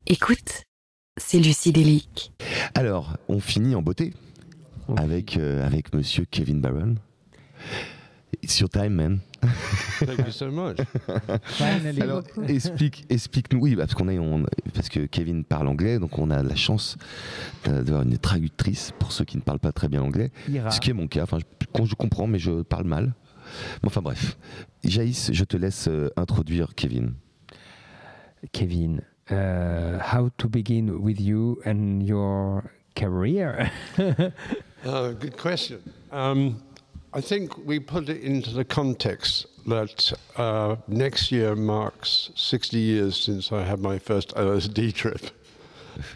Écoute, c'est Lucydelic. Alors, on finit en beauté avec monsieur Kevin Barron. It's your time, man. Thank you so much. Finally. Alors, explique-nous, oui, parce que Kevin parle anglais, donc on a la chance d'avoir une traductrice pour ceux qui ne parlent pas très bien anglais, Ira. ce qui est mon cas. Enfin, je comprends, mais je parle mal. Enfin bref, Jaïs, je te laisse introduire Kevin. Kevin, how to begin with you and your career? Good question. I think we put it into the context that next year marks 60 years since I had my first LSD trip.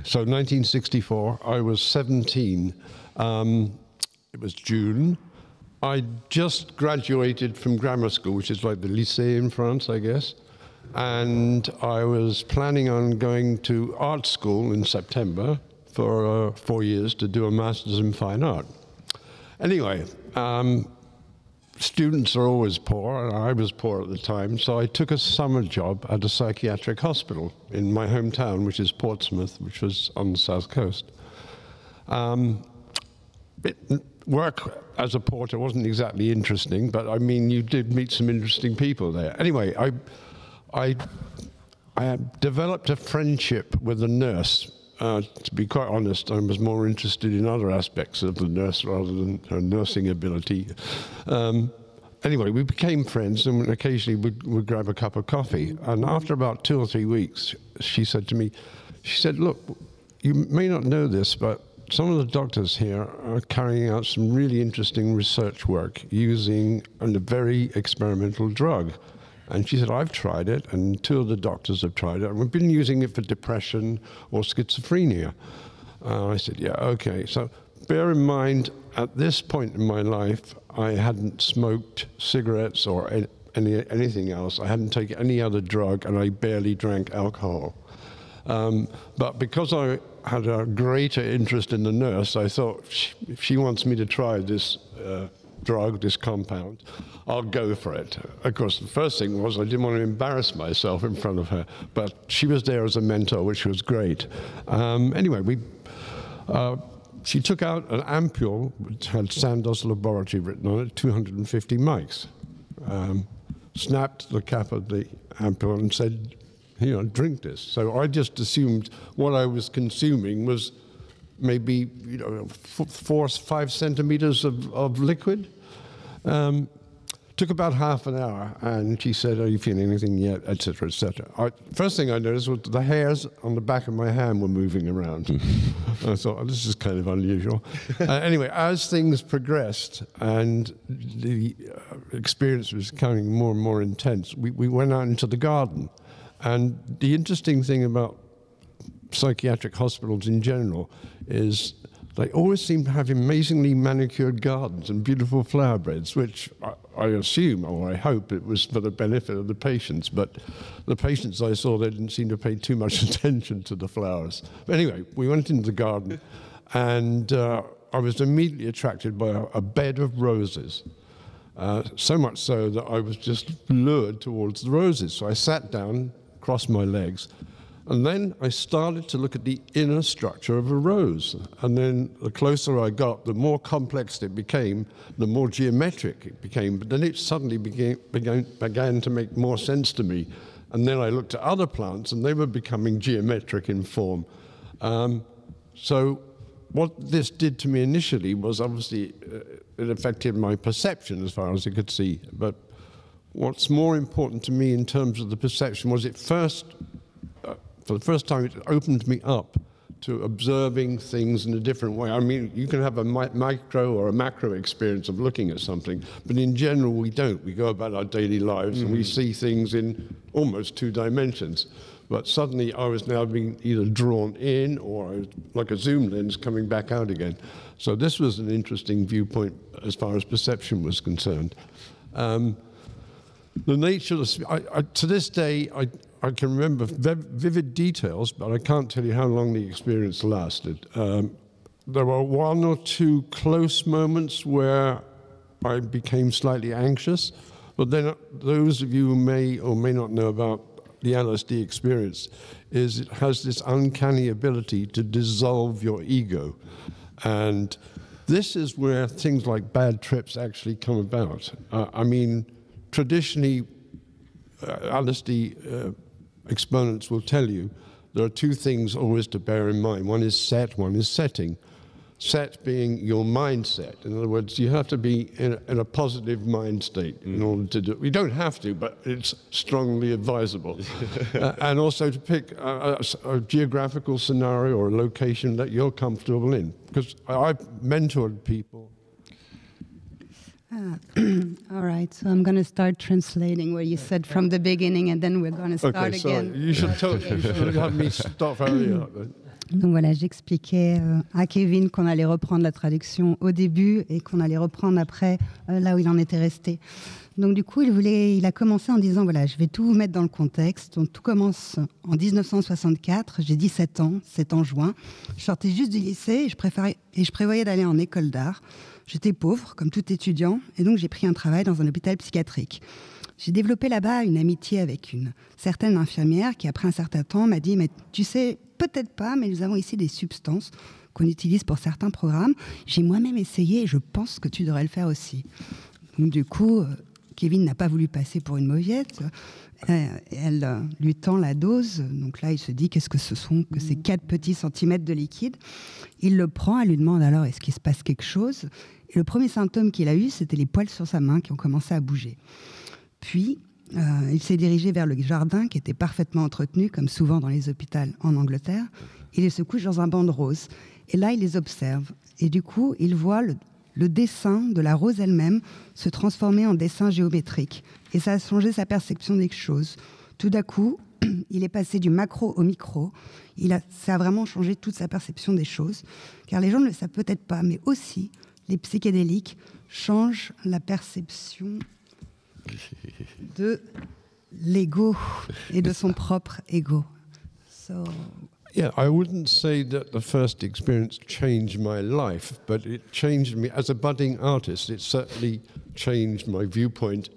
So 1964, I was 17. It was June. I just graduated from grammar school, which is like the lycée in France, I guess. And I was planning on going to art school in September for 4 years to do a master's in fine art. Anyway, students are always poor, and I was poor at the time, so I took a summer job at a psychiatric hospital in my hometown, which is Portsmouth, which was on the south coast. Work as a porter wasn't exactly interesting, but I mean, you did meet some interesting people there. Anyway, I developed a friendship with a nurse. To be quite honest, I was more interested in other aspects of the nurse rather than her nursing ability. Anyway, we became friends, and occasionally we'd grab a cup of coffee. And after about 2 or 3 weeks, she said to me, look, you may not know this, but some of the doctors here are carrying out some really interesting research work using a very experimental drug. And she said, I've tried it, and 2 of the doctors have tried it, and we've been using it for depression or schizophrenia. I said, yeah, okay. So bear in mind, at this point in my life, I hadn't smoked cigarettes or anything else. I hadn't taken any other drug, and I barely drank alcohol. But because I had a greater interest in the nurse, I thought, if she wants me to try this drug, this compound, I'll go for it. Of course, the first thing was I didn't want to embarrass myself in front of her, but she was there as a mentor, which was great. Anyway, she took out an ampule which had Sandoz Laboratory written on it, 250 mics, snapped the cap of the ampule and said, drink this. So I just assumed what I was consuming was maybe 4 or 5 centimeters of liquid. Took about half an hour, and she said, are you feeling anything yet, etc., etc. First thing I noticed was the hairs on the back of my hand were moving around. I thought, this is kind of unusual. Anyway, as things progressed and the experience was becoming more and more intense, we went out into the garden. And the interesting thing about psychiatric hospitals in general is they always seem to have amazingly manicured gardens and beautiful flower beds, which I assume, or I hope, it was for the benefit of the patients. But the patients I saw, they didn't seem to pay too much attention to the flowers. But anyway, we went into the garden, and I was immediately attracted by a bed of roses. So much so that I was just lured towards the roses. So I sat down, crossed my legs, and then I started to look at the inner structure of a rose. And then the closer I got, the more complex it became, the more geometric it became. But then it suddenly began to make more sense to me. And then I looked at other plants, and they were becoming geometric in form. So what this did to me initially was obviously it affected my perception as far as I could see. But what's more important to me in terms of the perception was for the first time, it opened me up to observing things in a different way. I mean, you can have a micro or a macro experience of looking at something, but in general, we don't. We go about our daily lives and we see things in almost 2 dimensions. But suddenly, I was now being either drawn in or like a zoom lens coming back out again. So this was an interesting viewpoint as far as perception was concerned. The nature of to this day, I can remember vivid details, but I can't tell you how long the experience lasted. There were 1 or 2 close moments where I became slightly anxious, but then those of you who may or may not know about the LSD experience, is it has this uncanny ability to dissolve your ego. And this is where things like bad trips actually come about. I mean, traditionally, LSD exponents will tell you there are two things always to bear in mind. One is set, one is setting. Set being your mindset. In other words, you have to be in a positive mind state in order to do it. You don't have to, but it's strongly advisable. And also to pick a geographical scenario or a location that you're comfortable in. Because I've mentored people. All right, so I'm going to start translating what you said from the beginning, and then we're going to start again. You should have me stop earlier. Donc voilà, j'expliquais à Kevin qu'on allait reprendre la traduction au début et qu'on allait reprendre après là où il en était resté. Donc du coup, il a commencé en disant, voilà, je vais tout vous mettre dans le contexte. Donc tout commence en 1964, j'ai 17 ans, c'est en juin. Je sortais juste du lycée et je prévoyais d'aller en école d'art. J'étais pauvre, comme tout étudiant, et donc j'ai pris un travail dans un hôpital psychiatrique. J'ai développé là-bas une amitié avec une certaine infirmière qui, après un certain temps, m'a dit « Mais tu sais, peut-être pas, mais nous avons ici des substances qu'on utilise pour certains programmes. J'ai moi-même essayé et je pense que tu devrais le faire aussi. » Donc du coup, Kevin n'a pas voulu passer pour une mauviette. Elle lui tend la dose. Donc là, il se dit « Qu'est-ce que ce sont que ces 4 petits centimètres de liquide ?» Il le prend, elle lui demande alors « Est-ce qu'il se passe quelque chose ?» Et le premier symptôme qu'il a eu, c'était les poils sur sa main qui ont commencé à bouger. Puis, il s'est dirigé vers le jardin qui était parfaitement entretenu, comme souvent dans les hôpitaux en Angleterre. Il se couche dans un banc de roses. Et là, il les observe. Et du coup, il voit le dessin de la rose elle-même se transformer en dessin géométrique. Et ça a changé sa perception des choses. Tout d'un coup, il est passé du macro au micro. Ça a vraiment changé toute sa perception des choses. Car les gens ne le savent peut-être pas, mais aussi, les psychédéliques changent la perception de l'ego et de son propre ego. So, yeah, I wouldn't say that the first experience changed my life, but it changed me as a budding artist. It certainly changed my viewpoint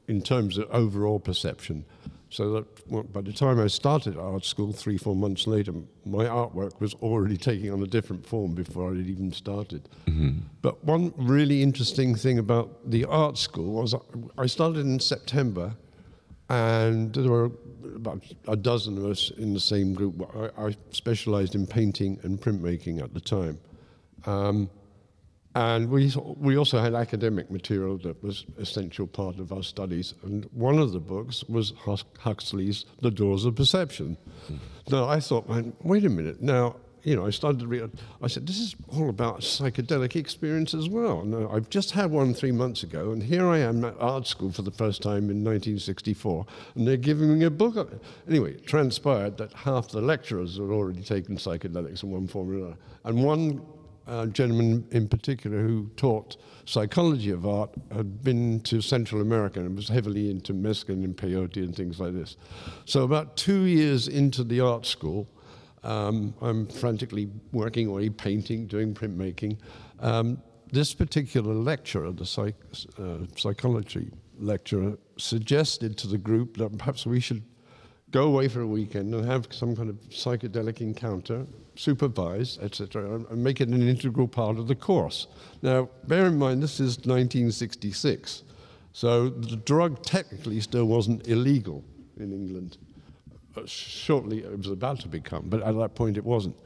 in terms of overall perception. So that by the time I started art school 3-4 months later, my artwork was already taking on a different form before I'd even started. Mm-hmm. But one really interesting thing about the art school was I started in September, and there were about a dozen of us in the same group. I specialized in painting and printmaking at the time. And we also had academic material that was an essential part of our studies. And one of the books was Huxley's The Doors of Perception. Now, I thought, wait a minute. Now, I started to read, I said, this is all about psychedelic experience as well. Now, I've just had one 3 months ago, and here I am at art school for the first time in 1964, and they're giving me a book. Anyway, it transpired that half the lecturers had already taken psychedelics in one form or another. And one gentleman in particular who taught psychology of art had been to Central America and was heavily into mescaline and peyote and things like this. So about 2 years into the art school, I'm frantically working away, painting, doing printmaking. This particular lecturer, the psychology lecturer, suggested to the group that perhaps we should go away for a weekend and have some kind of psychedelic encounter, supervised, etc., and make it an integral part of the course. Now, bear in mind, this is 1966, so the drug technically still wasn't illegal in England. Shortly, it was about to become, but at that point it wasn't.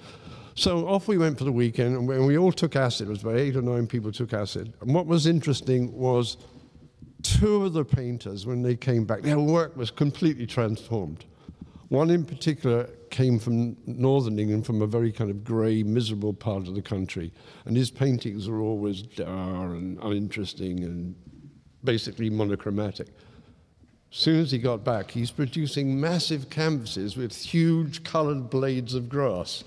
So off we went for the weekend, and we all took acid. It was about 8 or 9 people took acid. And what was interesting was 2 of the painters, when they came back, their work was completely transformed. One in particular came from northern England, from a very kind of grey, miserable part of the country. And his paintings were always dour and uninteresting and basically monochromatic. As soon as he got back, he's producing massive canvases with huge coloured blades of grass.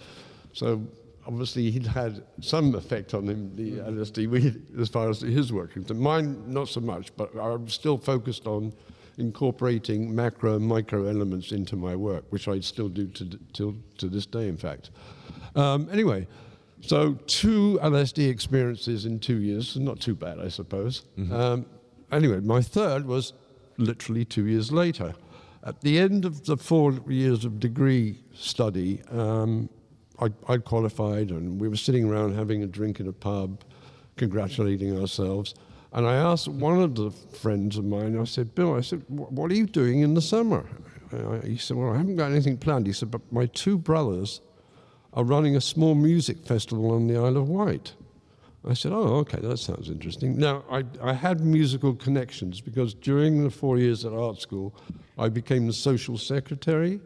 So obviously he'd had some effect on him, the LSD, as far as his work. Mine, not so much, but I'm still focused on incorporating macro and micro elements into my work, which I still do to this day, in fact. Anyway, so 2 LSD experiences in 2 years, not too bad, I suppose. Mm-hmm. Anyway, my third was literally 2 years later. At the end of the 4 years of degree study, I qualified, and we were sitting around having a drink in a pub, congratulating ourselves. And I asked one of the friends of mine, I said, Bill, what are you doing in the summer? He said, well, I haven't got anything planned. He said, but my 2 brothers are running a small music festival on the Isle of Wight. I said, oh, okay, that sounds interesting. Now, I had musical connections because during the 4 years at art school, I became the social secretary,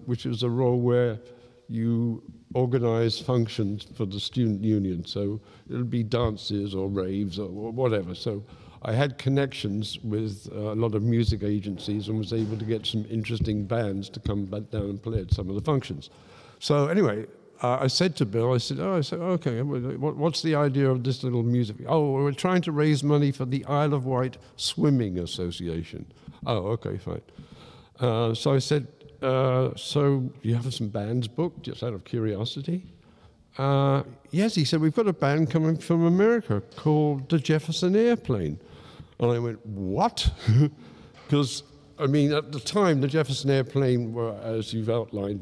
which is a role where you organize functions for the student union. So it'll be dances or raves or whatever. So I had connections with a lot of music agencies and was able to get some interesting bands to come back down and play at some of the functions. So anyway, I said to Bill, okay, what's the idea of this little music? Oh, we're trying to raise money for the Isle of Wight Swimming Association. Oh, okay, fine. So I said, so you have some bands booked, just out of curiosity? Yes, he said, we've got a band coming from America called the Jefferson Airplane. And I went, what? Because, I mean, at the time, the Jefferson Airplane were, as you've outlined,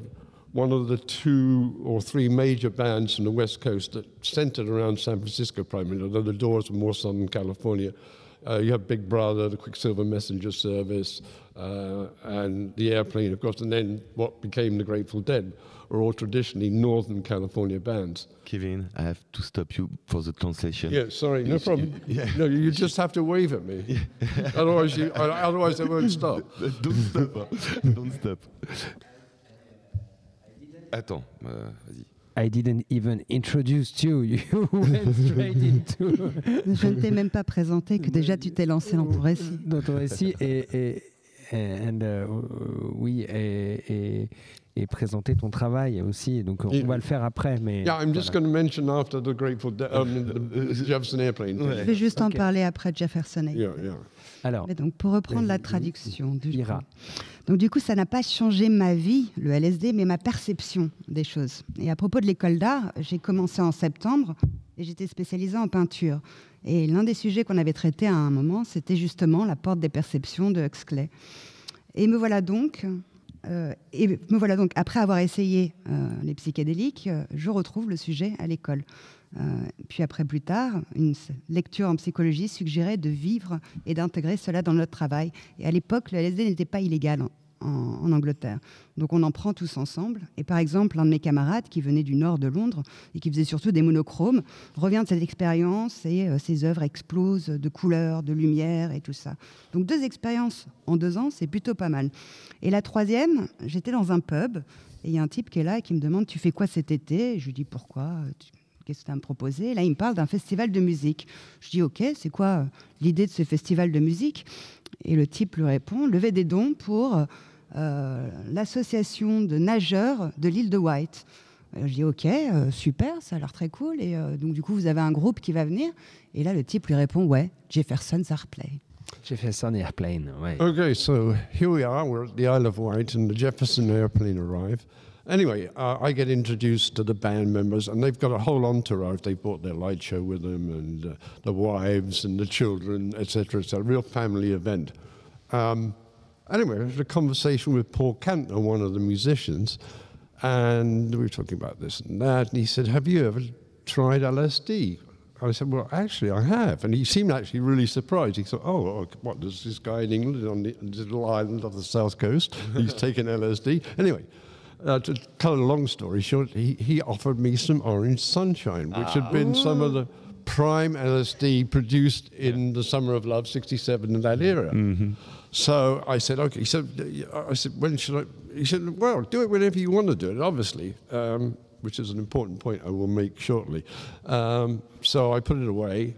one of the 2 or 3 major bands from the West Coast that centered around San Francisco primarily, although the Doors were more Southern California. You have Big Brother, the Quicksilver Messenger Service, and the Airplane, of course, and then what became the Grateful Dead are all traditionally Northern California bands. Kevin, I have to stop you for the translation. Yeah, sorry, no problem. No, you just have to wave at me. Yeah. Otherwise, I won't stop. Don't stop. Don't stop. Attends, vas-y. I didn't even introduce you. You went straight into. Je ne t'ai même pas présenté que déjà tu t'es lancé dans ton récit. Dans ton récit et présenter ton travail aussi. Donc on va le faire après. Mais yeah, I'm just going to mention after the Grateful Dead, the Jefferson Airplane. Je vais juste en parler après Jefferson Airplane. Yeah. Alors, mais donc pour reprendre la traduction, donc du coup ça n'a pas changé ma vie, le LSD, mais ma perception des choses. Et à propos de l'école d'art, j'ai commencé en septembre et j'étais spécialisée en peinture. Et l'un des sujets qu'on avait traité à un moment, c'était justement la porte des perceptions de Huxley. Et me voilà donc, après avoir essayé les psychédéliques, je retrouve le sujet à l'école. Puis après, plus tard, une lecture en psychologie suggérait de vivre et d'intégrer cela dans notre travail. Et à l'époque, le LSD n'était pas illégal en Angleterre. Donc on en prend tous ensemble. Et par exemple, un de mes camarades qui venait du nord de Londres et qui faisait surtout des monochromes revient de cette expérience et ses œuvres explosent de couleurs, de lumière et tout ça. Donc 2 expériences en 2 ans, c'est plutôt pas mal. Et la 3e, j'étais dans un pub et il y a un type qui est là et qui me demande « Tu fais quoi cet été ?» Et je lui dis « Pourquoi ? Qu'est-ce que tu as à me proposer ?» Et là, il me parle d'un festival de musique. Je dis « Ok, c'est quoi l'idée de ce festival de musique ?» Et le type lui répond « Lever des dons pour l'association de nageurs de l'île de Wight. » Je dis « Ok, super, ça a l'air très cool. Et donc du coup, vous avez un groupe qui va venir ?» Et là, le type lui répond « Ouais, Jefferson's Airplane. » Jefferson Airplane, ouais. Okay, so here we are. We're at the Isle of Wight and the Jefferson Airplane arrive. Anyway, I get introduced to the band members, and they've got a whole entourage. They brought their light show with them, and the wives and the children, etc. It's a real family event. Anyway, I had a conversation with Paul Kantner, one of the musicians, and we were talking about this and that, and he said, "Have you ever tried LSD?" I said, "Well, actually, I have." And he seemed actually really surprised. He thought, "Oh, what, there's this guy in England on the little island of the south coast, he's taken LSD." Anyway, to tell a long story short, he offered me some orange sunshine, which had been some of the prime LSD produced in the Summer of Love, 67, in that era. Mm-hmm. So I said, okay. I said, when should I? He said, well, do it whenever you want to do it, obviously, which is an important point I will make shortly. So I put it away.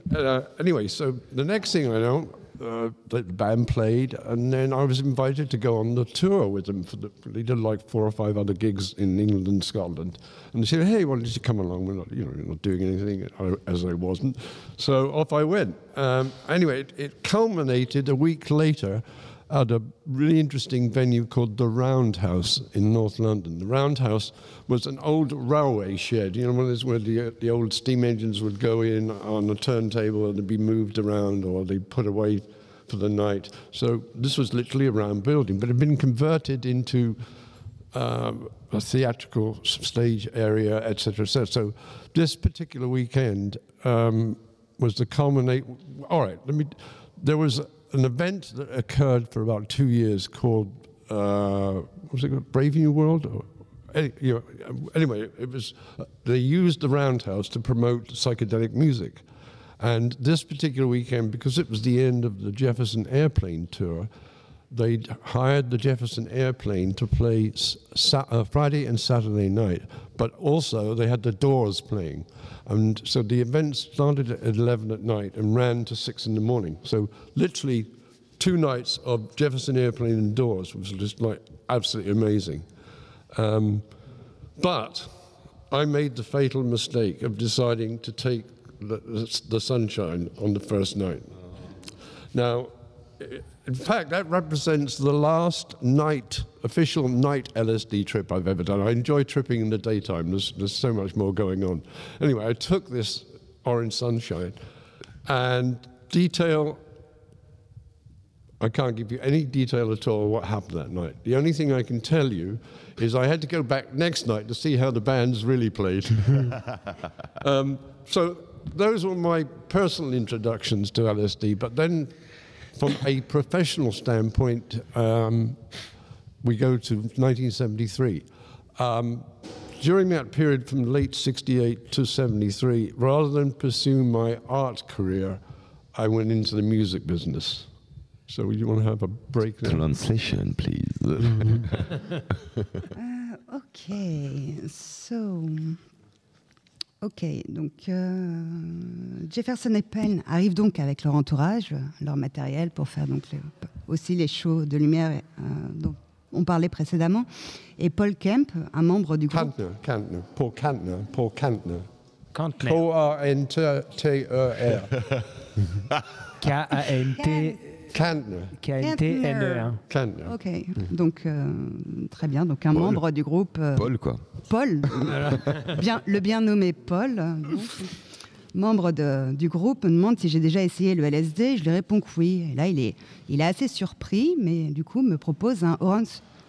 Anyway, so the next thing I know, the band played, and then I was invited to go on the tour with them. They did like 4 or 5 other gigs in England and Scotland. And they said, "Hey, why don't you come along? We're not, you're not doing anything," as I wasn't. So off I went. Anyway, it culminated a week later at a really interesting venue called the Roundhouse in North London. The Roundhouse was an old railway shed, one of those where the old steam engines would go in on a turntable and they'd be moved around, or they'd put away for the night. So this was literally a round building, but it had been converted into a theatrical stage area, etc., etc. So this particular weekend was the culminate. All right, there was an event that occurred for about 2 years called, what was it called, Brave New World? Anyway, it was, they used the Roundhouse to promote psychedelic music. And this particular weekend, because it was the end of the Jefferson Airplane tour, they hired the Jefferson Airplane to play Friday and Saturday night, but also they had the Doors playing. And so the event started at 11 at night and ran to 6 in the morning. So literally 2 nights of Jefferson Airplane and Doors, which was just like absolutely amazing. But I made the fatal mistake of deciding to take the Sunshine on the first night. Now, in fact, that represents the last official night LSD trip I've ever done. I enjoy tripping in the daytime. There's so much more going on. Anyway, I took this Orange Sunshine, and I can't give you any detail at all what happened that night. The only thing I can tell you is I had to go back next night to see how the bands really played. So those were my personal introductions to LSD, but then from a professional standpoint, we go to 1973. During that period from late 68 to 73, rather than pursue my art career, I went into the music business. So you want to have a break now? Translation, please. Donc Jefferson Airplane arrive donc avec leur entourage, leur matériel pour faire donc aussi les shows de lumière dont on parlait précédemment. Et Paul Kemp, un membre du groupe... Paul Kantner. Kantner. K-A-N-T-E-R. K-A-N-T... Kantner. Kantner. Ok, donc très bien. Donc un membre du groupe. Paul, quoi. Paul, le bien nommé Paul, donc, membre du groupe, me demande si j'ai déjà essayé le LSD. Je lui réponds que oui. Et là, il est assez surpris, mais du coup me propose un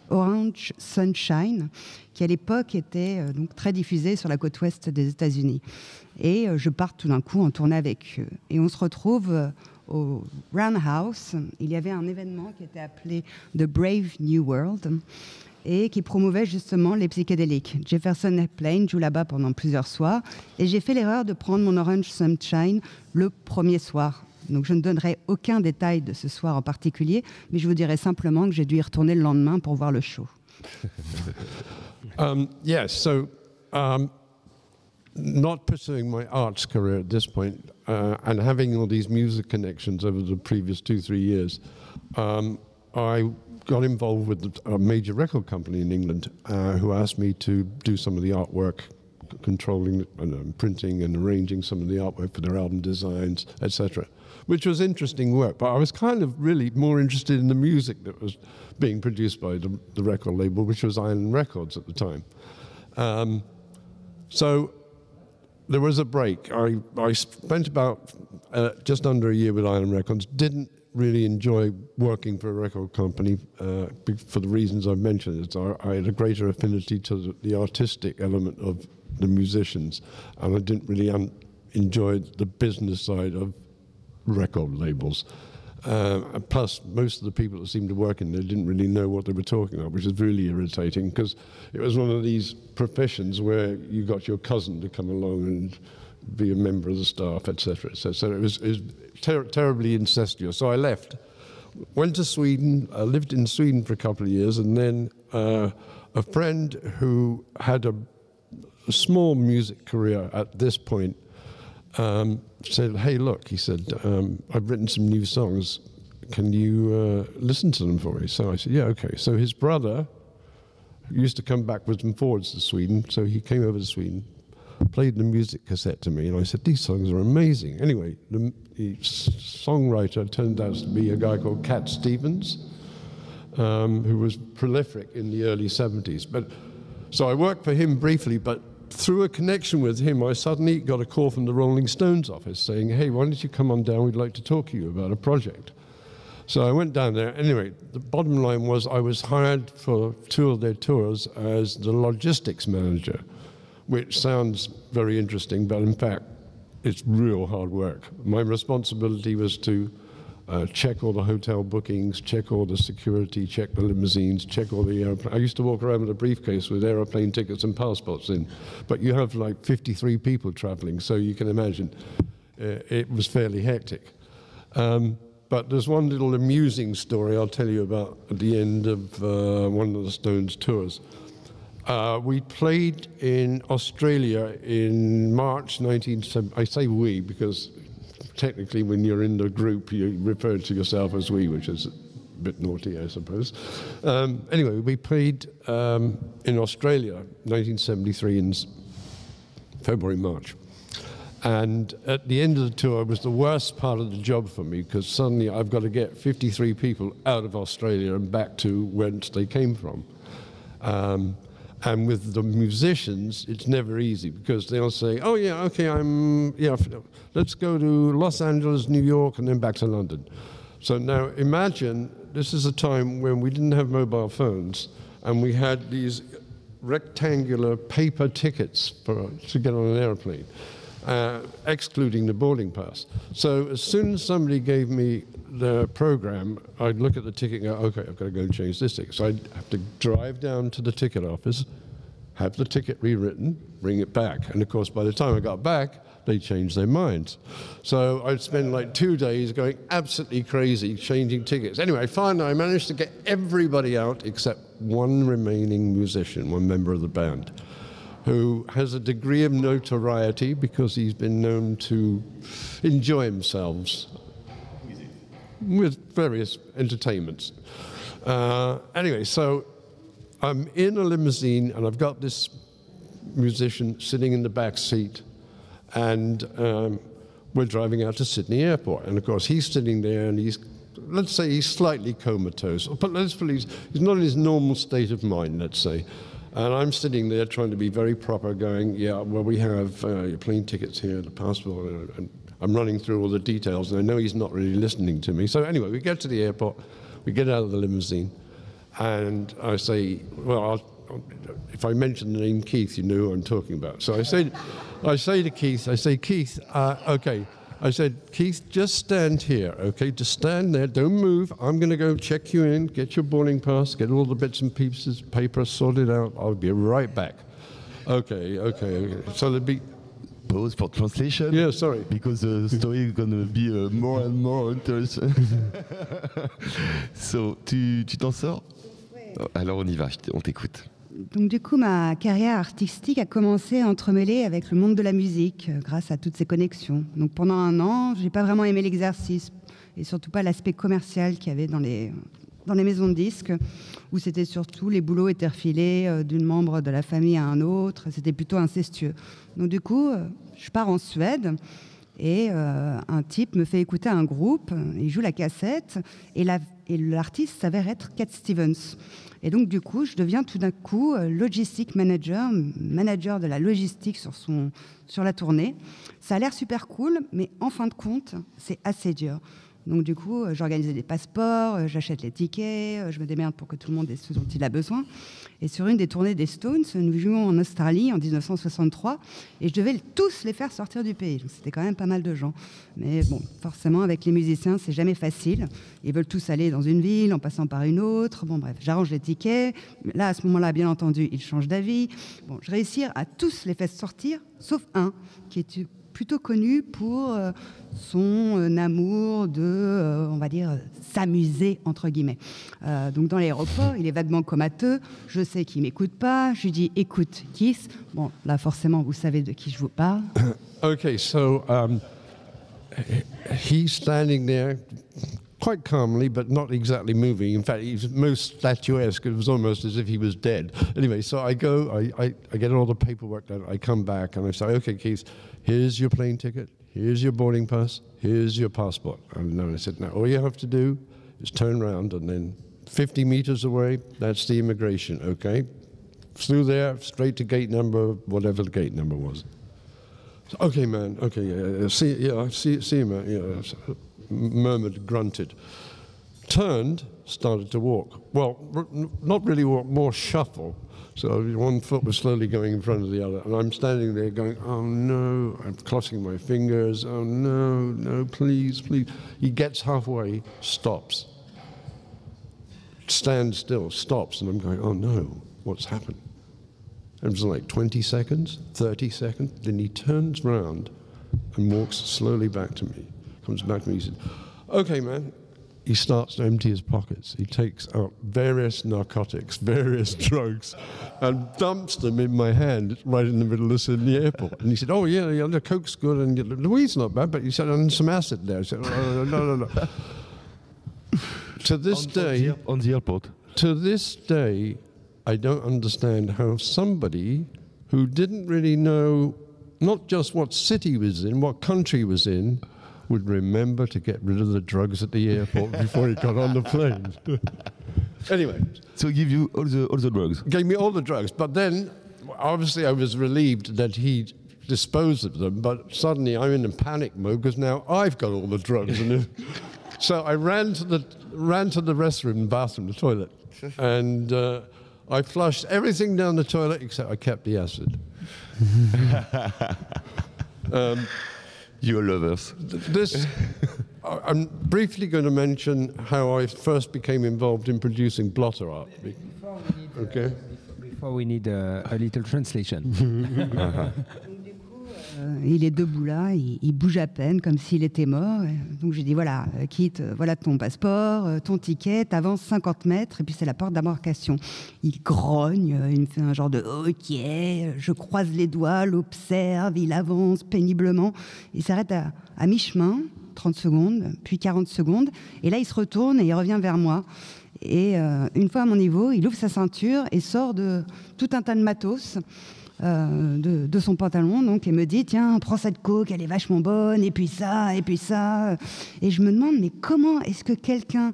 Orange Sunshine, qui à l'époque était donc très diffusé sur la côte ouest des États-Unis. Et je pars tout d'un coup en tournée avec eux. Et on se retrouve au Roundhouse. Il y avait un événement qui était appelé The Brave New World et qui promouvait justement les psychédéliques. Jefferson Airplane joue là-bas pendant plusieurs soirs et j'ai fait l'erreur de prendre mon Orange Sunshine le premier soir. Donc je ne donnerai aucun détail de ce soir en particulier, mais je vous dirai simplement que j'ai dû y retourner le lendemain pour voir le show. Not pursuing my arts career at this point and having all these music connections over the previous 2-3 years, I got involved with a major record company in England who asked me to do some of the artwork, controlling and printing and arranging some of the artwork for their album designs, etc., which was interesting work. But I was kind of really more interested in the music that was being produced by the record label, which was Island Records at the time. So there was a break. I spent about just under a year with Island Records, didn't really enjoy working for a record company for the reasons I've mentioned. I had a greater affinity to the artistic element of the musicians, and I didn't really enjoy the business side of record labels. Plus, most of the people that seemed to work in there didn't really know what they were talking about, which is really irritating because it was one of these professions where you got your cousin to come along and be a member of the staff, etc. So it was terribly incestuous. So I left, went to Sweden, lived in Sweden for a couple of years, and then a friend who had a small music career at this point said, "Hey, look," he said, "I've written some new songs. Can you listen to them for me?" So I said, "Yeah, okay." So his brother used to come backwards and forwards to Sweden, so he came over to Sweden, played the music cassette to me, and I said, "These songs are amazing." Anyway, the songwriter turned out to be a guy called Cat Stevens, who was prolific in the early 70s. So I worked for him briefly, but through a connection with him, I suddenly got a call from the Rolling Stones office saying, "Hey, why don't you come on down? We'd like to talk to you about a project." So I went down there. Anyway, the bottom line was I was hired for 2 of their tours as the logistics manager, which sounds very interesting, but in fact, it's real hard work. My responsibility was to check all the hotel bookings, check all the security, check the limousines, check all the airplanes. I used to walk around with a briefcase with aeroplane tickets and passports in, but you have like 53 people traveling, so you can imagine it was fairly hectic. But there's one little amusing story I'll tell you about at the end of one of the Stones tours. We played in Australia in March 1970. I say we because technically when you're in the group you refer to yourself as we, which is a bit naughty, I suppose. Anyway, we played in Australia 1973 in February, March. And at the end of the tour was the worst part of the job for me because suddenly I've got to get 53 people out of Australia and back to whence they came from. And with the musicians, it's never easy because they'll say, oh yeah, okay, let's go to Los Angeles, New York, and then back to London. So now imagine this is a time when we didn't have mobile phones and we had these rectangular paper tickets to get on an airplane. Excluding the boarding pass. So as soon as somebody gave me the program, I'd look at the ticket and go, okay, I've got to go and change this ticket. So I'd have to drive down to the ticket office, have the ticket rewritten, bring it back. And of course, by the time I got back, they changed their minds. So I'd spend like 2 days going absolutely crazy, changing tickets. Anyway, finally, I managed to get everybody out except one remaining musician, one member of the band, who has a degree of notoriety because he's been known to enjoy himself with various entertainments. Anyway, so I'm in a limousine and I've got this musician sitting in the back seat and we're driving out to Sydney Airport. And of course he's sitting there and let's say he's slightly comatose, but he's not in his normal state of mind, let's say. And I'm sitting there trying to be very proper, going, yeah, well, we have your plane tickets here, the passport, and I'm running through all the details, and I know he's not really listening to me. So anyway, we get to the airport, we get out of the limousine, and I say, well, if I mention the name Keith, you know who I'm talking about. So I say to Keith, Keith, okay. I said, Keith, just stand here, okay? Just stand there, don't move. I'm going to go check you in, get your boarding pass, get all the bits and pieces, paper sorted out. I'll be right back. Okay. So there'd be... Pause for translation. Yeah, sorry. Because the story is going to be more and more interesting. So, tu t'en sors? Alors on y va, on t'écoute. Donc du coup, ma carrière artistique a commencé à entremêler avec le monde de la musique grâce à toutes ces connexions. Donc pendant 1 an, j'ai pas vraiment aimé l'exercice et surtout pas l'aspect commercial qu'il y avait dans les maisons de disques où c'était surtout les boulots étaient refilés d'une membre de la famille à un autre. C'était plutôt incestueux. Donc du coup, je pars en Suède et un type me fait écouter un groupe. Il joue la cassette et l'artiste s'avère être Cat Stevens. Et donc, du coup, je deviens tout d'un coup logistic manager de la logistique sur la tournée. Ça a l'air super cool, mais en fin de compte, c'est assez dur. Donc, du coup, j'organisais des passeports, j'achète les tickets, je me démerde pour que tout le monde ait ce dont il a besoin. Et sur une des tournées des Stones, nous jouions en Australie en 1963 et je devais tous les faire sortir du pays. Donc, c'était quand même pas mal de gens. Mais bon, forcément, avec les musiciens, c'est jamais facile. Ils veulent tous aller dans une ville en passant par une autre. Bon, bref, j'arrange les tickets. Là, à ce moment-là, bien entendu, ils changent d'avis. Bon, je réussis à tous les faire sortir, sauf un qui est plutôt connu pour son amour de, on va dire, s'amuser, entre guillemets. Donc, dans l'aéroport, il est vaguement comateux. Je sais qu'il ne m'écoute pas. Je lui dis, écoute, Keith. Bon, là, forcément, vous savez de qui je vous parle. Okay, so he's standing there quite calmly, but not exactly moving. In fact, he's most statuesque. It was almost as if he was dead. Anyway, so I go, I get all the paperwork done. I come back and I say, okay, Keith, here's your plane ticket. Here's your boarding pass. Here's your passport. And then I said, now all you have to do is turn around and then 50 meters away, that's the immigration, okay? Through there, straight to gate number, whatever the gate number was. So, okay, man, okay, see you, man, murmured, grunted. turned, started to walk. Well, not really walk, more shuffle. So one foot was slowly going in front of the other. And I'm standing there going, oh no, I'm crossing my fingers. Oh no, please, please. He gets halfway, stops. Stands still, stops. And I'm going, oh no, what's happened? It was like 20 seconds, 30 seconds. Then he turns round and walks slowly back to me. Comes back to me, he said, okay, man. He starts to empty his pockets. He takes out various narcotics, various drugs, and dumps them in my hand right in the middle of Sydney Airport. And he said, oh, yeah, the coke's good, and the weed's not bad, but he said, and some acid there. I said, oh, no. To this day, on the airport. To this day, I don't understand how somebody who didn't really know not just what city was in, what country was in, would remember to get rid of the drugs at the airport before he got on the plane. Anyway. So he gave you all the drugs? Gave me all the drugs. But then, obviously, I was relieved that he disposed of them, but suddenly I'm in a panic mode because now I've got all the drugs. So I ran to the restroom, the bathroom, the toilet, and I flushed everything down the toilet except I kept the acid. You're lovers. I'm briefly going to mention how I first became involved in producing blotter art. Before we need a little translation. Il est debout là, il bouge à peine comme s'il était mort. Donc j'ai dit voilà, quitte, voilà ton passeport, ton ticket, t'avances 50 mètres et puis c'est la porte d'embarcation. Il grogne, il me fait un genre de ok, je croise les doigts, l'observe, il avance péniblement. Il s'arrête à mi-chemin, 30 secondes, puis 40 secondes. Et là il se retourne et il revient vers moi. Et une fois à mon niveau, il ouvre sa ceinture et sort de tout un tas de matos. De son pantalon donc, et me dit tiens prends cette coke, elle est vachement bonne, et puis ça, et je me demande mais comment est-ce que quelqu'un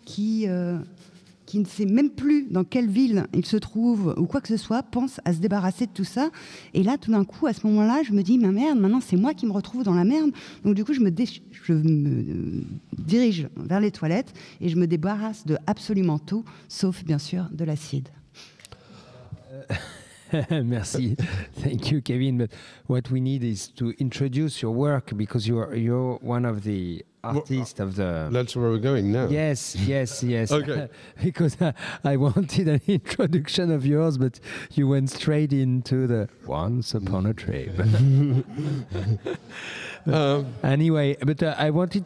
qui ne sait même plus dans quelle ville il se trouve ou quoi que ce soit pense à se débarrasser de tout ça. Et là tout d'un coup à ce moment-là je me dis mais merde, maintenant c'est moi qui me retrouve dans la merde. Donc du coup je me dirige vers les toilettes et je me débarrasse de absolument tout sauf bien sûr de l'acide. Merci. Thank you, Kevin. But what we need is to introduce your work because you're one of the artists of the... That's where we're going now. Yes. Okay. Because I wanted an introduction of yours, but you went straight into the Once Upon a Trip. Anyway, but I wanted...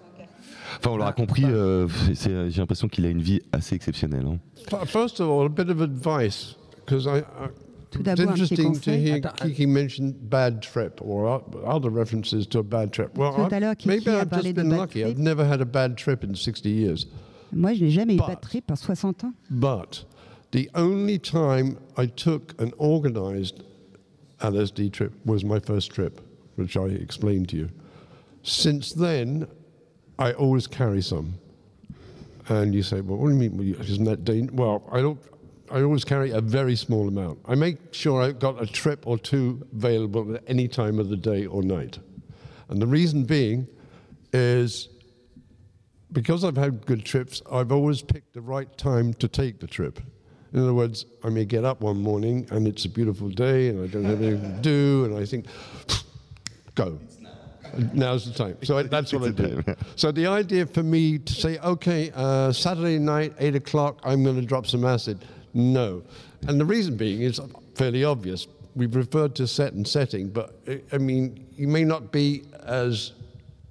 Enfin, on l'aura compris, j'ai l'impression qu'il a une vie assez exceptionnelle. Hein. First of all, a bit of advice, because it's interesting to hear Kiki mention bad trip or other references to a bad trip. Well, maybe I've just been lucky. I've never had a bad trip in 60 years. Moi, je n'ai jamais eu bad trip en 60 ans. But the only time I took an organized LSD trip was my first trip, which I explained to you. Since then, I always carry some. And you say, well, what do you mean? Isn't that dangerous? Well, I always carry a very small amount. I make sure I've got a trip or two available at any time of the day or night. And the reason being is because I've had good trips, I've always picked the right time to take the trip. In other words, I may get up one morning and it's a beautiful day and I don't have anything to do and I think, go. Now's the time. So that's what I do. So the idea for me to say, okay, Saturday night, 8 o'clock, I'm going to drop some acid. No. And the reason being is fairly obvious. We've referred to set and setting, but I mean, you may not be as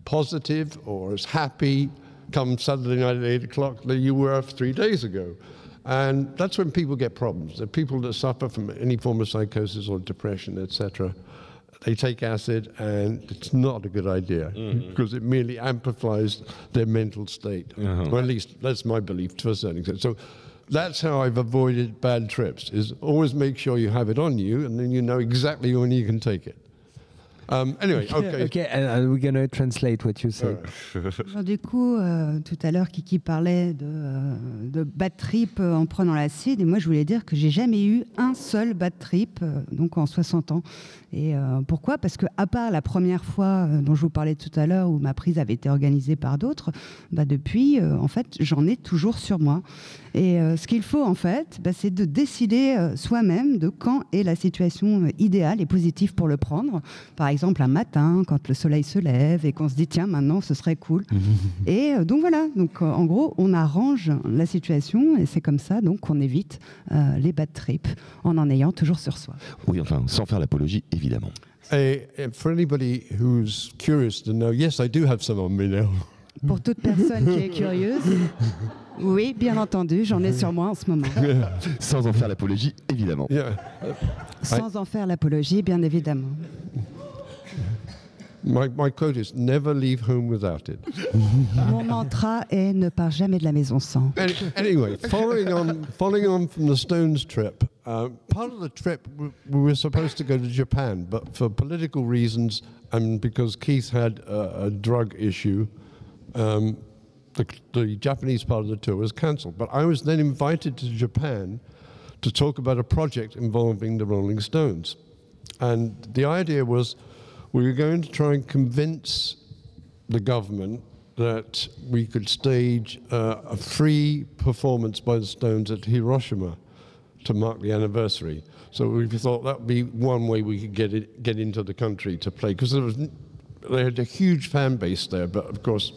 positive or as happy come Saturday night at 8 o'clock than you were 3 days ago. And that's when people get problems. The people that suffer from any form of psychosis or depression, etc., they take acid and it's not a good idea because it merely amplifies their mental state. Or at least that's my belief to a certain extent. So that's how I've avoided bad trips, is always make sure you have it on you and then you know exactly when you can take it. Anyway, okay. Okay, and we're going to translate what you said. Alors, du coup, tout à l'heure, Kiki parlait de bad trip en prenant l'acide. Et moi, je voulais dire que j'ai jamais eu un seul bad trip, donc en 60 ans. Et pourquoi ? Parce que, à part la première fois dont je vous parlais tout à l'heure, où ma prise avait été organisée par d'autres, depuis, en fait, j'en ai toujours sur moi. Et ce qu'il faut, en fait, c'est de décider soi-même de quand est la situation idéale et positive pour le prendre. Par exemple, un matin, quand le soleil se lève et qu'on se dit, tiens, maintenant, ce serait cool. Et donc voilà, donc, en gros, on arrange la situation et c'est comme ça donc, qu'on évite les bad trips en ayant toujours sur soi. Oui, enfin, sans faire l'apologie, évidemment. For anybody who's curious to know, yes, I do have some on me now. Pour toute personne qui est curieuse, oui, bien entendu, j'en ai sur moi en ce moment. Sans en faire l'apologie, évidemment. Yeah. Sans en faire l'apologie, bien évidemment. My quote is never leave home without it. Mon mantra est ne pars jamais de la maison sans. Anyway, following on from the Stones trip, part of the trip we were supposed to go to Japan, but for political reasons and because Keith had a drug issue, the Japanese part of the tour was cancelled. But I was then invited to Japan to talk about a project involving the Rolling Stones. And the idea was we were going to try and convince the government that we could stage a free performance by the Stones at Hiroshima to mark the anniversary. So we thought that would be one way we could get into the country to play, because they had a huge fan base there, but of course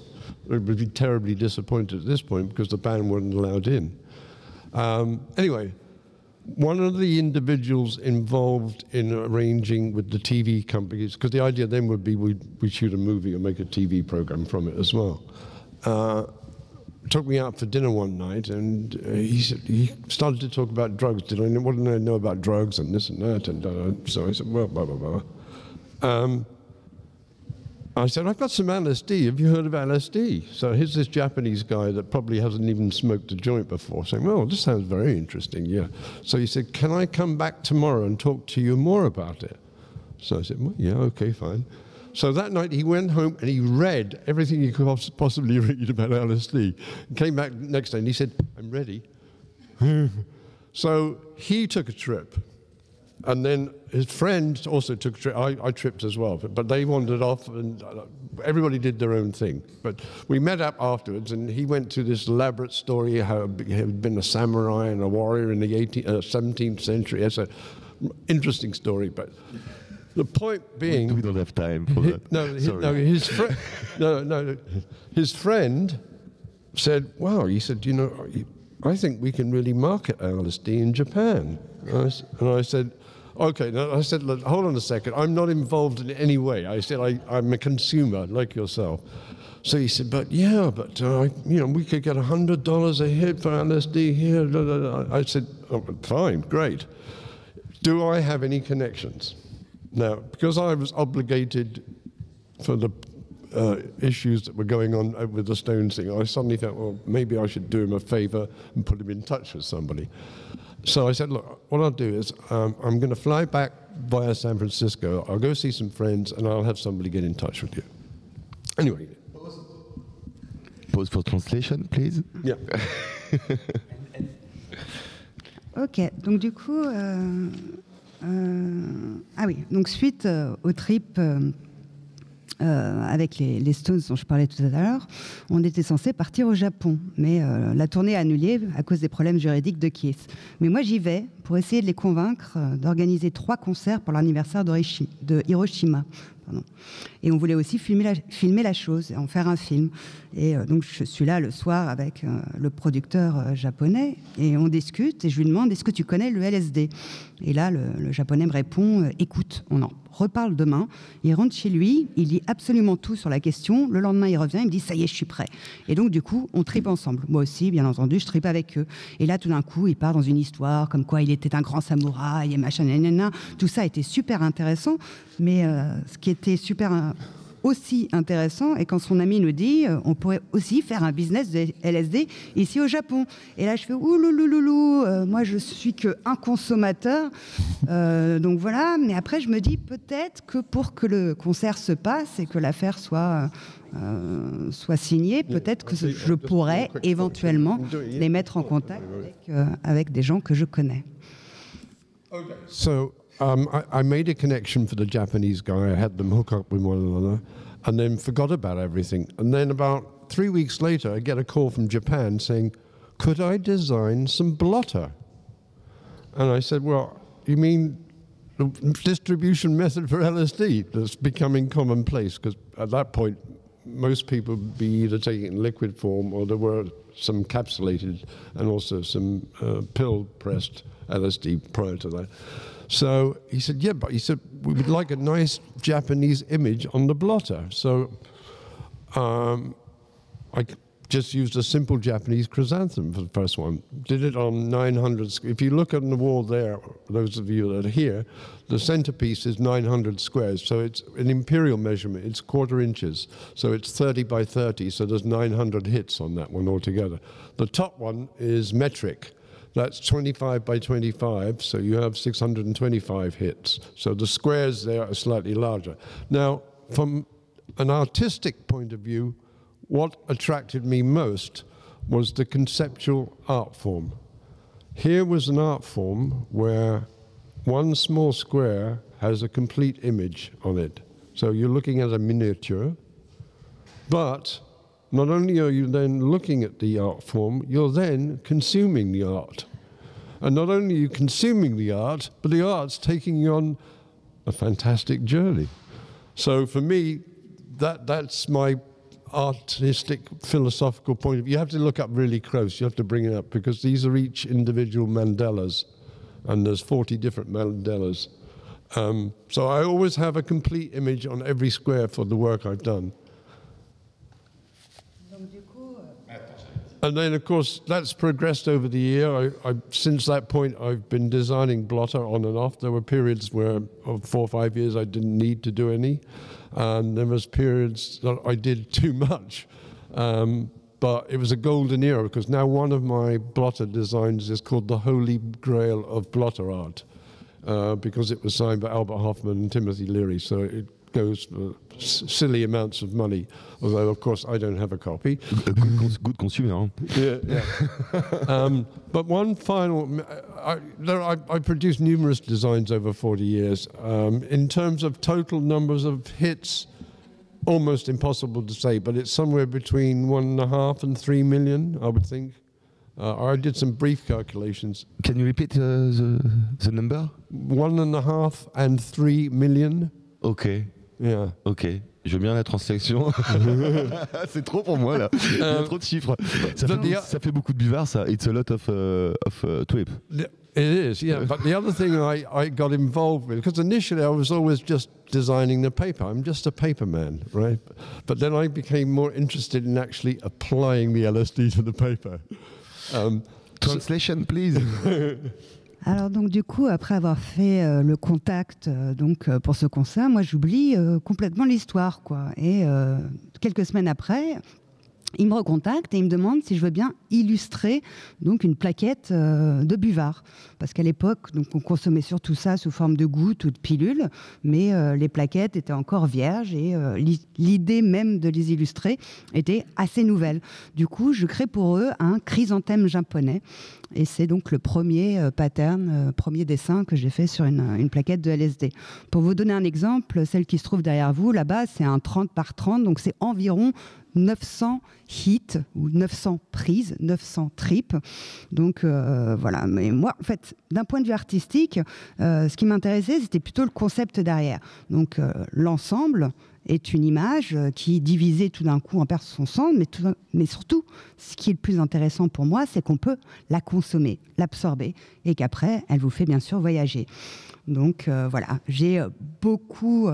they would be terribly disappointed at this point because the band weren't allowed in. Anyway, one of the individuals involved in arranging with the TV companies, because the idea then would be we'd shoot a movie or make a TV program from it as well, took me out for dinner one night, and he started to talk about drugs. What did I know about drugs and this and that? And so I said, well, blah, blah, blah. I said, I've got some LSD. Have you heard of LSD? So here's this Japanese guy that probably hasn't even smoked a joint before, saying, well, this sounds very interesting, yeah. So he said, can I come back tomorrow and talk to you more about it? So I said, well, yeah, okay, fine. So that night he went home and he read everything he could possibly read about LSD. He came back next day and he said, I'm ready. So he took a trip. And then his friend also took a trip. I tripped as well, but they wandered off and everybody did their own thing. But we met up afterwards and he went to this elaborate story how he had been a samurai and a warrior in the 17th century. It's an interesting story, but the point being... We don't have time for that. His friend said, wow, he said, I think we can really market LSD in Japan. And I said, okay. Now I said, look, hold on a second. I'm not involved in any way. I said, I'm a consumer like yourself. So he said, but we could get $100 a hit for LSD here. I said, oh, fine, great. Do I have any connections? Now, because I was obligated for the issues that were going on with the Stones thing, I suddenly thought, well, maybe I should do him a favor and put him in touch with somebody. So I said, look, what I'll do is I'm going to fly back via San Francisco. I'll go see some friends and I'll have somebody get in touch with you. Anyway. Pause for translation, please. Yeah. Ok, donc du coup, donc suite au trip avec les Stones dont je parlais tout à l'heure, on était censé partir au Japon, mais la tournée est annulée à cause des problèmes juridiques de Keith. Mais moi j'y vais pour essayer de les convaincre d'organiser 3 concerts pour l'anniversaire de Hiroshima. Pardon. Et on voulait aussi filmer la chose, en faire un film. Et donc je suis là le soir avec le producteur japonais et on discute et je lui demande, est-ce que tu connais le LSD? Et là le japonais me répond, écoute, on en reparle demain. Il rentre chez lui, il lit absolument tout sur la question. Le lendemain il revient, il me dit, ça y est, je suis prêt. Et donc du coup on tripe ensemble. Moi aussi, bien entendu, je tripe avec eux. Et là tout d'un coup il part dans une histoire comme quoi il était un grand samouraï et machin, nanana. Tout ça était super intéressant. Mais ce qui était super aussi intéressant. Et quand son ami nous dit, on pourrait aussi faire un business de LSD ici au Japon. Et là, je fais, ouloulouloulou, moi, je suis qu'un consommateur. Donc voilà, mais après, je me dis peut-être que pour que le concert se passe et que l'affaire soit signée, peut-être que je pourrais éventuellement les mettre en contact avec des gens que je connais. Okay. So I made a connection for the Japanese guy. I had them hook up with one another and then forgot about everything. And then about 3 weeks later, I get a call from Japan saying, could I design some blotter? And I said, well, you mean the distribution method for LSD that's becoming commonplace? Because at that point, most people would be either taking it in liquid form or there were some capsulated and also some pill-pressed LSD prior to that. So he said, yeah, but he said, we would like a nice Japanese image on the blotter. So I just used a simple Japanese chrysanthemum for the first one. Did it on 900. If you look on the wall there, those of you that are here, the centerpiece is 900 squares. So it's an imperial measurement. It's 1/4 inches. So it's 30 by 30. So there's 900 hits on that one altogether. The top one is metric. That's 25 by 25, so you have 625 hits. So the squares there are slightly larger. Now, from an artistic point of view, what attracted me most was the conceptual art form. Here was an art form where one small square has a complete image on it. So you're looking at a miniature, but not only are you then looking at the art form, you're then consuming the art. And not only are you consuming the art, but the art's taking you on a fantastic journey. So for me, that's my artistic, philosophical point of view. You have to look up really close. You have to bring it up because these are each individual mandalas, and there's 40 different mandalas. So I always have a complete image on every square for the work I've done. And then, of course, that's progressed over the year. Since that point, I've been designing blotter on and off. There were periods where, of 4 or 5 years, I didn't need to do any. And there was periods that I did too much. But it was a golden era, because now one of my blotter designs is called the Holy Grail of blotter art, because it was signed by Albert Hoffman and Timothy Leary. So it goes for silly amounts of money, although of course I don't have a copy. Good consumer. Yeah. But one final, I produced numerous designs over 40 years. In terms of total numbers of hits, almost impossible to say, but it's somewhere between 1.5 and 3 million, I would think. I did some brief calculations. Can you repeat the number? 1.5 and 3 million. Okay. Yeah. Ok, je veux bien la translation. C'est trop pour moi là. Il y a trop de chiffres. Ça fait beaucoup de buvard ça. It's a lot of trip. It is, yeah. But the other thing I got involved with, because initially I was always just designing the paper. I'm just a paper man, right? But then I became more interested in actually applying the LSD to the paper. Translation, please. Alors donc du coup, après avoir fait le contact pour ce concert, moi j'oublie complètement l'histoire, quoi. Et quelques semaines après, il me recontacte et il me demande si je veux bien illustrer donc une plaquette de buvard. Parce qu'à l'époque, donc, on consommait surtout ça sous forme de gouttes ou de pilules, mais les plaquettes étaient encore vierges et l'idée même de les illustrer était assez nouvelle. Du coup, je crée pour eux un chrysanthème japonais. Et c'est donc le premier pattern, premier dessin que j'ai fait sur une plaquette de LSD. Pour vous donner un exemple, celle qui se trouve derrière vous, là-bas, c'est un 30 par 30, donc c'est environ 900 hits ou 900 prises, 900 trips. Donc voilà, mais moi, en fait, d'un point de vue artistique, ce qui m'intéressait, c'était plutôt le concept derrière. Donc l'ensemble est une image qui, divisée tout d'un coup, en perd son sens, mais surtout, ce qui est le plus intéressant pour moi, c'est qu'on peut la consommer, l'absorber, et qu'après, elle vous fait bien sûr voyager. Donc voilà, j'ai beaucoup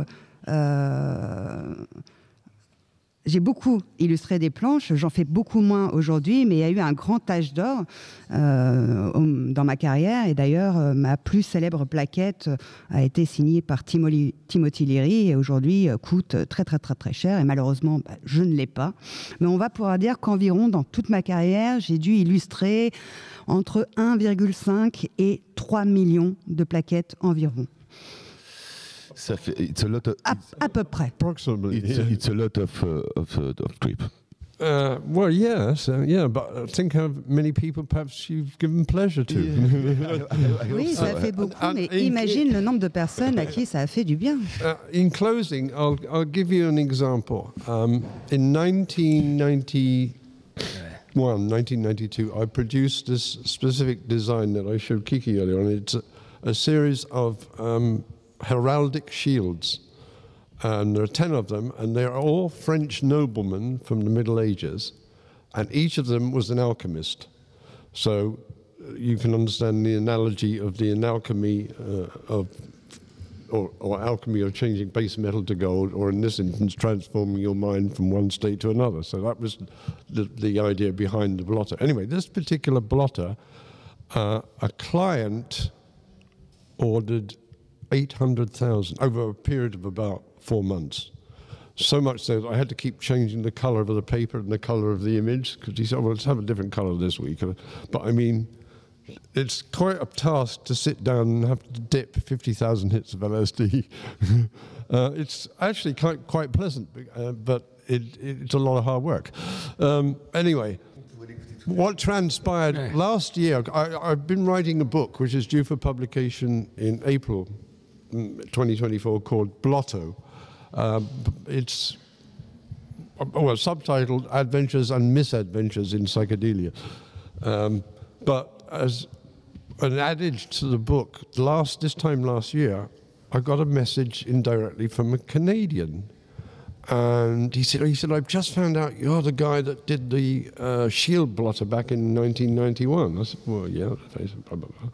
j'ai beaucoup illustré des planches, j'en fais beaucoup moins aujourd'hui, mais il y a eu un grand âge d'or dans ma carrière. Et d'ailleurs, ma plus célèbre plaquette a été signée par Timothy Leary et aujourd'hui coûte très, très, très, très cher. Et malheureusement, je ne l'ai pas. Mais on va pouvoir dire qu'environ, dans toute ma carrière, j'ai dû illustrer entre 1,5 et 3 millions de plaquettes environ. Ça fait, it's a lot of, à peu près. Approximately. It's a lot of trip. Well, yes, yeah, but I think how many people perhaps you've given pleasure to. Oui, ça fait beaucoup, mais imagine le nombre de personnes à qui ça a fait du bien. In closing, I'll give you an example. In 1992, I produced this specific design that I showed Kiki earlier on. It's a series of heraldic shields. And there are 10 of them, and they're all French noblemen from the Middle Ages, and each of them was an alchemist. So you can understand the analogy of the alchemy or alchemy of changing base metal to gold, or in this instance, transforming your mind from one state to another. So that was the idea behind the blotter. Anyway, this particular blotter, a client ordered 800,000 over a period of about 4 months. So much so that I had to keep changing the color of the paper and the color of the image, because he said, well, let's have a different color this week. But I mean, it's quite a task to sit down and have to dip 50,000 hits of LSD. It's actually quite pleasant, but it's a lot of hard work. Anyway, what transpired last year, I've been writing a book which is due for publication in April 2024 called Blotto. It's subtitled Adventures and Misadventures in Psychedelia. But as an adage to the book, this time last year, I got a message indirectly from a Canadian. And he said, I've just found out you're the guy that did the shield blotter back in 1991. I said, well, yeah. Blah, blah, blah.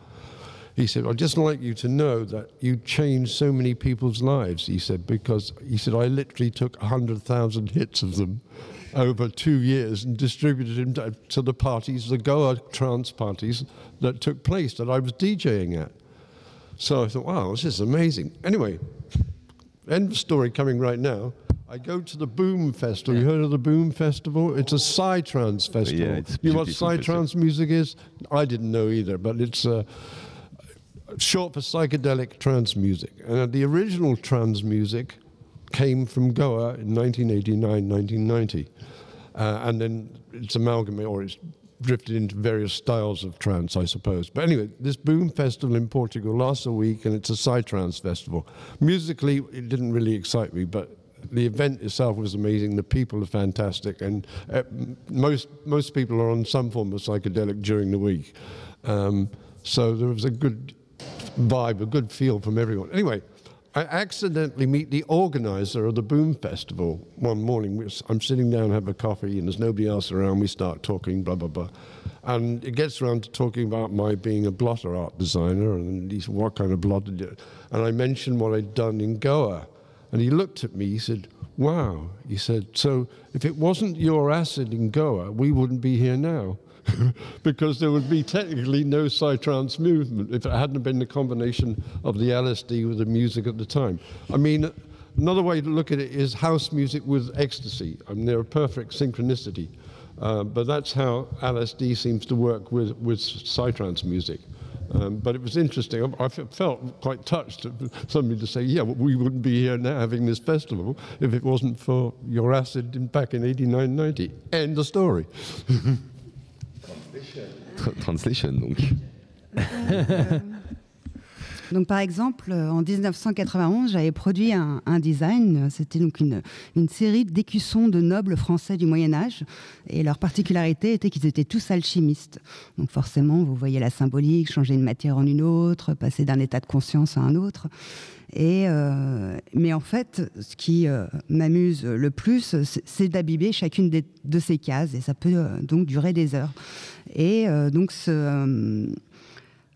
He said, I'd just like you to know that you changed so many people's lives, he said, because he said, I literally took 100,000 hits of them over 2 years and distributed them to the parties, the Goa trance parties that took place that I was DJing at. So I thought, wow, this is amazing. Anyway, end of story coming right now. I go to the Boom Festival. You heard of the Boom Festival? It's a psytrance festival. Yeah, you know what psytrance music is? I didn't know either, but it's short for psychedelic trance music. And the original trance music came from Goa in 1989, 1990. And then it's amalgamated, or it's drifted into various styles of trance, I suppose. But anyway, this Boom Festival in Portugal lasts a week, and it's a psytrance festival. Musically, it didn't really excite me, but the event itself was amazing. The people are fantastic, and most people are on some form of psychedelic during the week. So there was a good vibe, a good feel from everyone. Anyway, I accidentally meet the organizer of the Boom Festival one morning. I'm sitting down, have a coffee, and there's nobody else around. We start talking, blah, blah, blah. And it gets around to talking about my being a blotter art designer, and he said, what kind of blotter did you? And I mentioned what I'd done in Goa. And he looked at me, he said, wow. He said, so if it wasn't your acid in Goa, we wouldn't be here now. Because there would be technically no psytrance movement if it hadn't been the combination of the LSD with the music at the time. I mean, another way to look at it is house music with ecstasy. I mean, they're a perfect synchronicity. But that's how LSD seems to work with psytrance music. But it was interesting. I felt quite touched somebody to say, yeah, well, we wouldn't be here now having this festival if it wasn't for your acid back in 89, 90. End of story. Translation, donc. Donc, par exemple, en 1991, j'avais produit un design. C'était donc une série d'écussons de nobles français du Moyen-Âge. Et leur particularité était qu'ils étaient tous alchimistes. Donc, forcément, vous voyez la symbolique, changer une matière en une autre, passer d'un état de conscience à un autre. Mais en fait, ce qui m'amuse le plus, c'est d'abîmer chacune de ces cases. Et ça peut donc durer des heures. Et donc,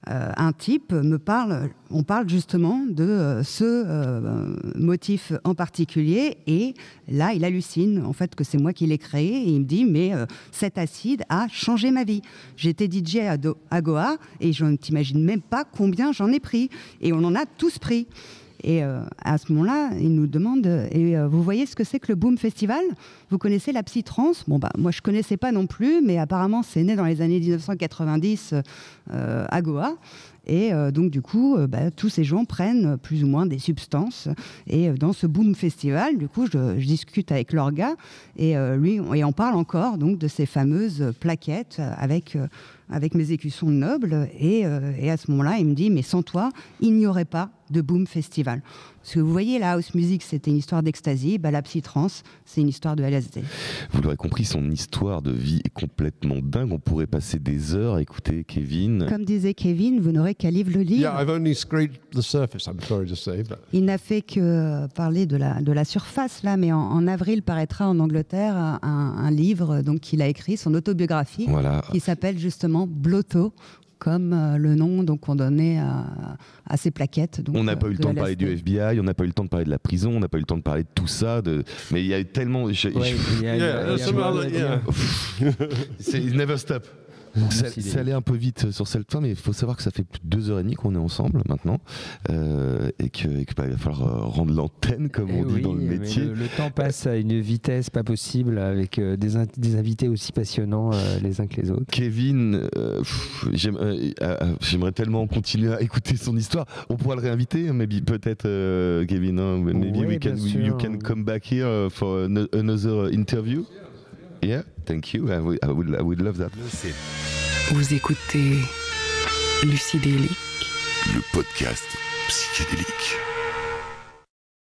un type on parle justement de ce motif en particulier, et là, il hallucine, en fait, que c'est moi qui l'ai créé, et il me dit, mais cet acide a changé ma vie. J'étais DJ à Goa, et je ne t'imagine même pas combien j'en ai pris, et on en a tous pris. Et à ce moment-là, il nous demande, vous voyez ce que c'est que le Boom Festival ? Vous connaissez la psy-trance ? Bon, moi, je ne connaissais pas non plus, mais apparemment, c'est né dans les années 1990 à Goa. Et donc, du coup, tous ces gens prennent plus ou moins des substances. Et dans ce Boom Festival, du coup, je discute avec leur gars, et on parle encore donc, de ces fameuses plaquettes avec mes écussons de nobles. Et à ce moment-là, il me dit, mais sans toi, il n'y aurait pas de Boom Festival. Parce que vous voyez, la house music, c'était une histoire d'ecstasy, la psy-trance, c'est une histoire de LSD. Vous l'aurez compris, son histoire de vie est complètement dingue. On pourrait passer des heures à écouter Kevin. Comme disait Kevin, vous n'aurez qu'à lire le livre. Yeah, I've only scraped the surface, I'm sorry to say. But... Il n'a fait que parler de la surface, là, mais en avril paraîtra en Angleterre un livre qu'il a écrit, son autobiographie, voilà. Qui s'appelle justement Blotto, comme le nom qu'on donnait à ces plaquettes. Donc, on n'a pas eu le temps de parler du FBI, on n'a pas eu le temps de parler de la prison, on n'a pas eu le temps de parler de tout ça. Mais il y a eu tellement... C'est never stop. Ça allait un peu vite sur cette fin, mais il faut savoir que ça fait plus de 2h30 qu'on est ensemble maintenant, et qu'il va falloir rendre l'antenne, comme on dit dans le métier. Le temps passe à une vitesse pas possible, avec des invités aussi passionnants les uns que les autres. Kevin, j'aimerais tellement continuer à écouter son histoire. On pourra le réinviter, peut-être, Kevin. Maybe you can come back here for another interview. Yeah, thank you. I would love that. Vous écoutez Lucydelic, le podcast psychédélique.